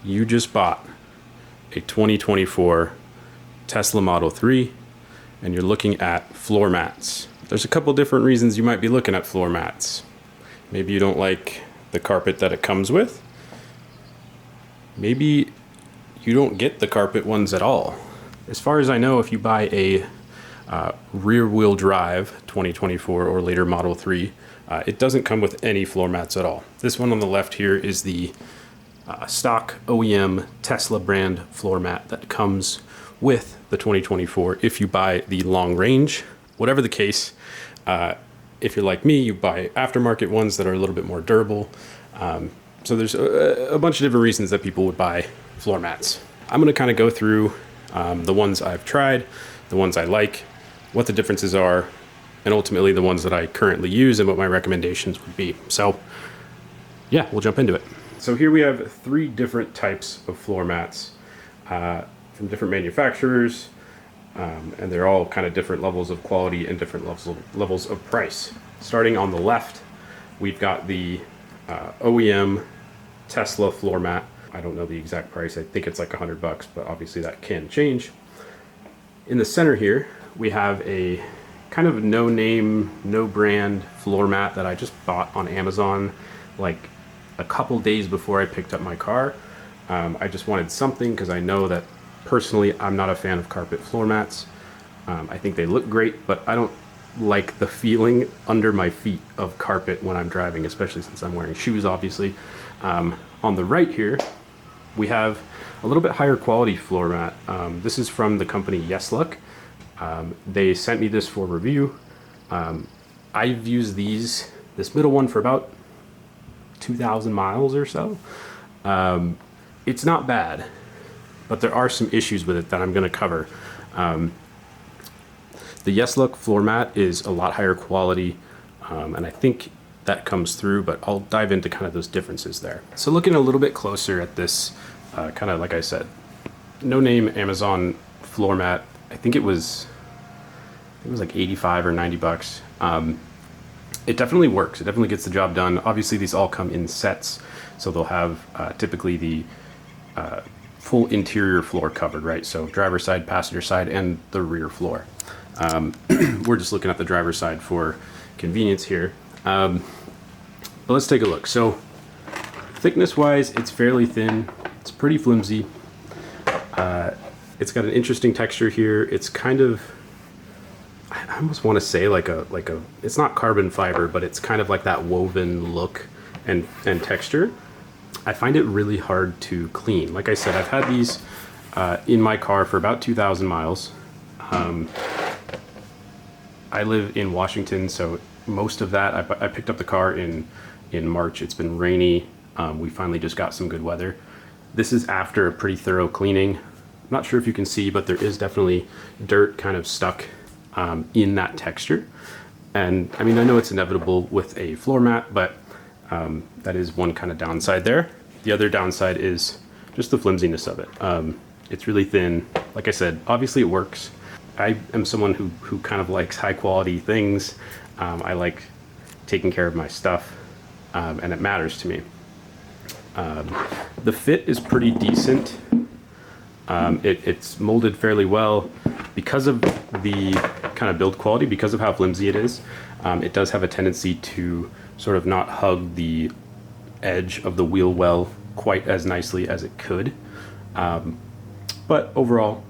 you just bought a 2024 Tesla Model 3 and you're looking at floor mats. There's a couple different reasons you might be looking at floor mats. Maybe you don't like the carpet that it comes with. Maybe you don't get the carpet ones at all. As far as I know, if you buy a rear-wheel drive 2024 or later Model 3, it doesn't come with any floor mats at all. This one on the left here is the stock OEM Tesla brand floor mat that comes with the 2024 if you buy the long range. Whatever the case, if you're like me, you buy aftermarket ones that are a little bit more durable. So there's a bunch of different reasons that people would buy floor mats. I'm going to kind of go through the ones I've tried, the ones I like, what the differences are, and ultimately the ones that I currently use and what my recommendations would be. So yeah, we'll jump into it. So here we have 3 different types of floor mats from different manufacturers, and they're all kind of different levels of quality and different levels of price. Starting on the left, we've got the OEM Tesla floor mat. I don't know the exact price. I think it's like $100, but obviously that can change. In the center here, we have a kind of no-name, no-brand floor mat that I just bought on Amazon like a couple days before I picked up my car. I just wanted something because I know that personally I'm not a fan of carpet floor mats. I think they look great, but I don't like the feeling under my feet of carpet when I'm driving, especially since I'm wearing shoes, obviously. On the right here, we have a little bit higher quality floor mat. This is from the company Yeslak. They sent me this for review. I've used this middle one for about 2,000 miles or so. It's not bad, but there are some issues with it that I'm going to cover. The Yeslak floor mat is a lot higher quality, and I think that comes through, but I'll dive into kind of those differences there. So looking a little bit closer at this, kind of like I said, no-name Amazon floor mat. I think it was like 85 or 90 bucks. It definitely works. It definitely gets the job done. Obviously, these all come in sets, so they'll have typically the full interior floor covered, right? So driver's side, passenger side, and the rear floor. We're just looking at the driver's side for convenience here. But let's take a look. So thickness-wise, it's fairly thin. It's pretty flimsy. It's got an interesting texture here. It's kind of, I almost want to say like a, it's not carbon fiber, but it's kind of like that woven look and texture. I find it really hard to clean. Like I said, I've had these in my car for about 2,000 miles. I live in Washington, so most of that, I picked up the car in March. It's been rainy. We finally just got some good weather. This is after a pretty thorough cleaning. I'm not sure if you can see, but there is definitely dirt kind of stuck in that texture. And I mean, I know it's inevitable with a floor mat, but that is one kind of downside there. The other downside is just the flimsiness of it. It's really thin. Like I said, obviously it works. I am someone who kind of likes high quality things. I like taking care of my stuff, and it matters to me. The fit is pretty decent. It's molded fairly well. Because of the kind of build quality, because of how flimsy it is, it does have a tendency to sort of not hug the edge of the wheel well quite as nicely as it could. But overall,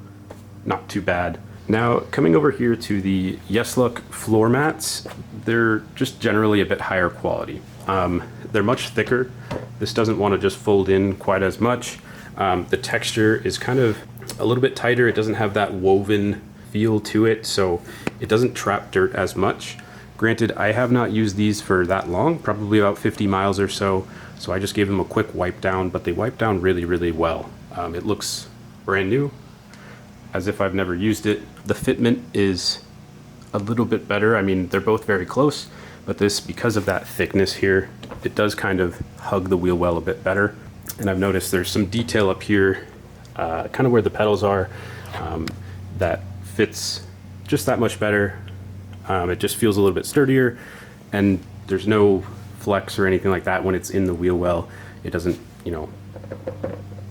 not too bad. Now, coming over here to the Yeslak floor mats, they're just generally a bit higher quality. They're much thicker. This doesn't want to just fold in quite as much. The texture is kind of a little bit tighter. It doesn't have that woven feel to it, so it doesn't trap dirt as much. Granted, I have not used these for that long, probably about 50 miles or so, so I just gave them a quick wipe down, but they wipe down really, really well. It looks brand new, as if I've never used it. The fitment is a little bit better. I mean, they're both very close, but this, because of that thickness here, it does kind of hug the wheel well a bit better. And I've noticed there's some detail up here, kind of where the pedals are, that fits just that much better. It just feels a little bit sturdier, and there's no flex or anything like that when it's in the wheel well. It doesn't, you know,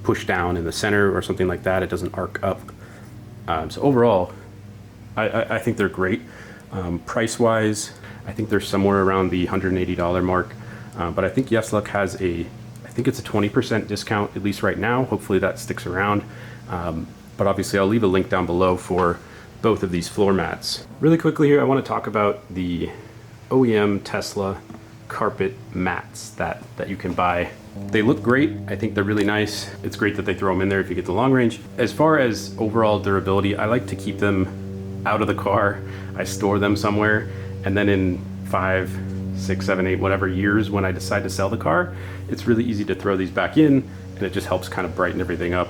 push down in the center or something like that. It doesn't arc up. So overall, I think they're great. Price-wise, I think they're somewhere around the $180 mark. But I think Yeslak has I think it's a 20% discount, at least right now. Hopefully that sticks around. But obviously I'll leave a link down below for both of these floor mats. Really quickly here, I want to talk about the OEM Tesla carpet mats that you can buy. They look great. I think they're really nice. It's great that they throw them in there if you get the long range. As far as overall durability, I like to keep them out of the car. I store them somewhere, and then in 5, 6, 7, 8, whatever years when I decide to sell the car, it's really easy to throw these back in, and it just helps kind of brighten everything up,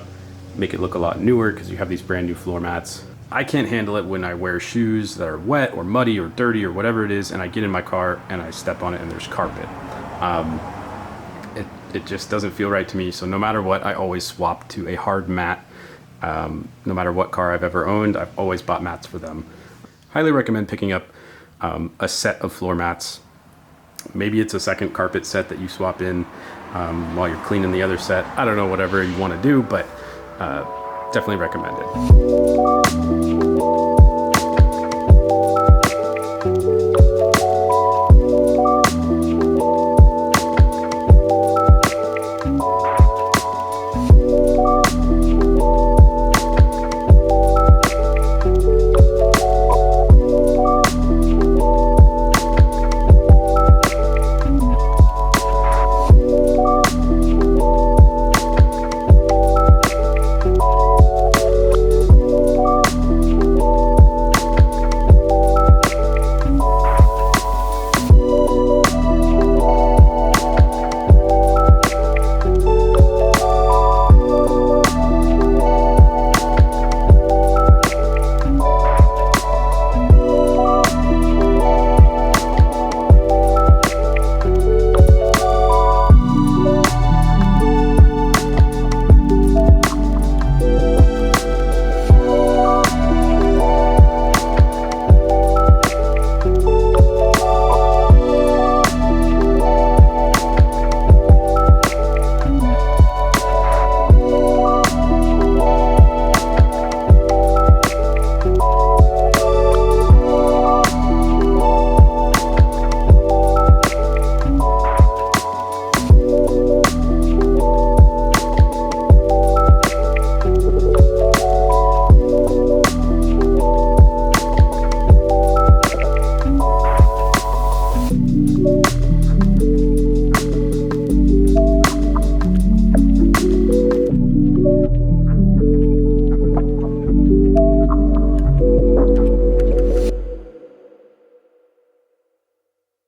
make it look a lot newer because you have these brand new floor mats. I can't handle it when I wear shoes that are wet or muddy or dirty or whatever it is, and I get in my car and I step on it and there's carpet. It just doesn't feel right to me. So no matter what, I always swap to a hard mat. No matter what car I've ever owned, I've always bought mats for them. Highly recommend picking up a set of floor mats. Maybe it's a second carpet set that you swap in while you're cleaning the other set. I don't know, whatever you want to do, but definitely recommend it.